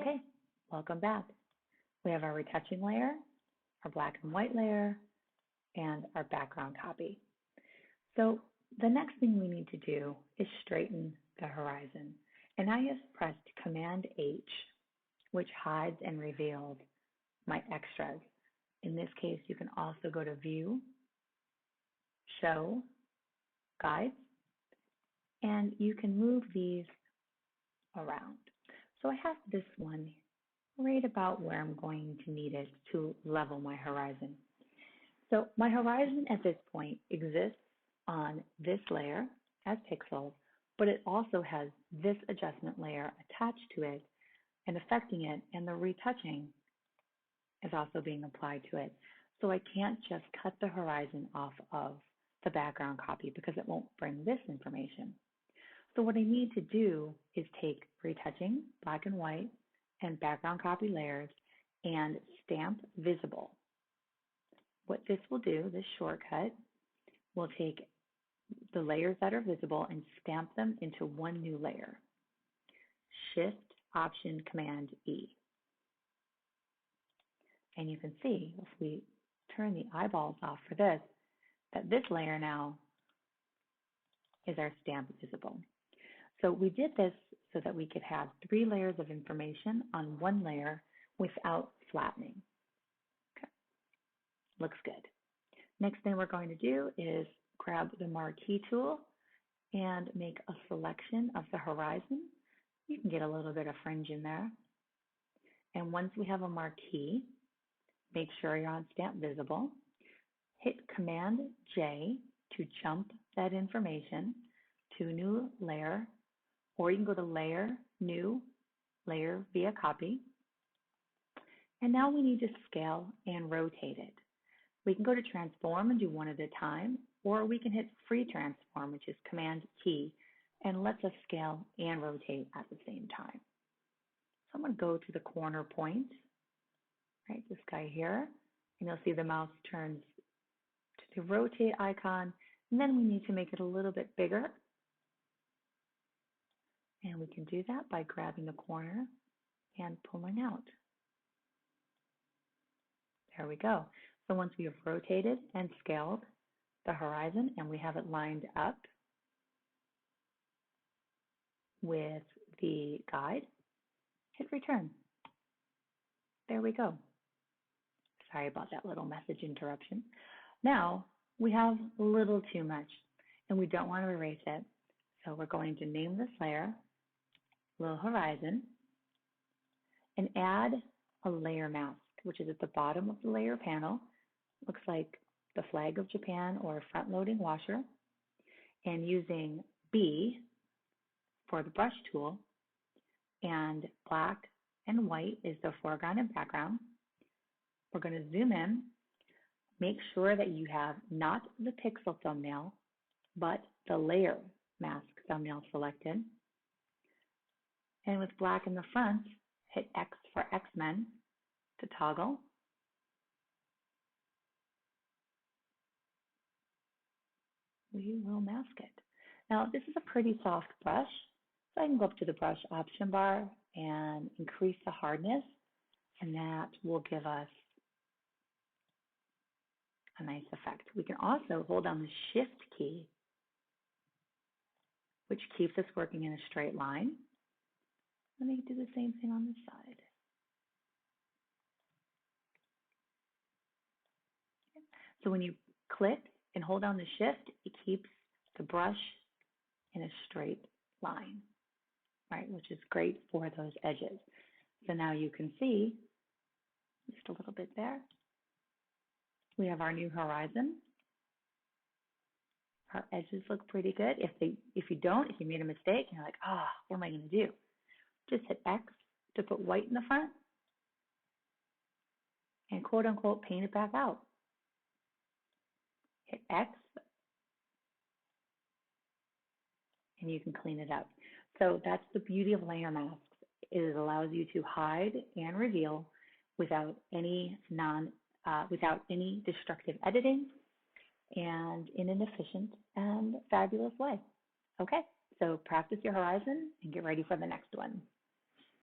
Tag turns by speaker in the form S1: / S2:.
S1: Okay, welcome back. We have our retouching layer, our black and white layer, and our background copy. So the next thing we need to do is straighten the horizon. And I have pressed Command H, which hides and reveals my extras. In this case, you can also go to View, Show, Guides, and you can move these around. So I have this one right about where I'm going to need it to level my horizon. So my horizon at this point exists on this layer as pixels, but it also has this adjustment layer attached to it and affecting it, and the retouching is also being applied to it. So I can't just cut the horizon off of the background copy because it won't bring this information. So what I need to do is take retouching, black and white, and background copy layers and stamp visible. What this will do, this shortcut, will take the layers that are visible and stamp them into one new layer. Shift, Option, Command, E. And you can see, if we turn the eyeballs off for this, that this layer now is our stamp visible. So we did this so that we could have 3 layers of information on one layer without flattening. Okay, looks good. Next thing we're going to do is grab the marquee tool and make a selection of the horizon. You can get a little bit of fringe in there. And once we have a marquee, make sure you're on Stamp Visible. Hit Command J to jump that information to a new layer, or you can go to Layer, New, Layer via Copy. And now we need to scale and rotate it. We can go to Transform and do one at a time, or we can hit Free Transform, which is Command T, and lets us scale and rotate at the same time. So I'm going to go to the corner point, right, this guy here, and you'll see the mouse turns to the rotate icon, and then we need to make it a little bit bigger. And we can do that by grabbing the corner and pulling out. There we go. So once we have rotated and scaled the horizon and we have it lined up with the guide, hit return. There we go. Sorry about that little message interruption. Now we have a little too much and we don't want to erase it. So we're going to name this layer Little Horizon and add a layer mask, which is at the bottom of the layer panel. Looks like the flag of Japan or a front-loading washer. And using B for the brush tool, and black and white is the foreground and background. We're going to zoom in. Make sure that you have not the pixel thumbnail, but the layer mask thumbnail selected. And with black in the front, hit X for X-Men to toggle. We will mask it. Now, this is a pretty soft brush, so I can go up to the brush option bar and increase the hardness, and that will give us a nice effect. We can also hold down the Shift key, which keeps us working in a straight line. Let me do the same thing on this side. So when you click and hold down the Shift, it keeps the brush in a straight line, right, which is great for those edges. So now you can see, just a little bit there, we have our new horizon. Our edges look pretty good. If you made a mistake, and you're like, what am I going to do? Just hit X to put white in the front and quote unquote paint it back out. Hit X and you can clean it up. So that's the beauty of layer masks. It allows you to hide and reveal without any destructive editing and in an efficient and fabulous way. Okay, so practice your horizon and get ready for the next one.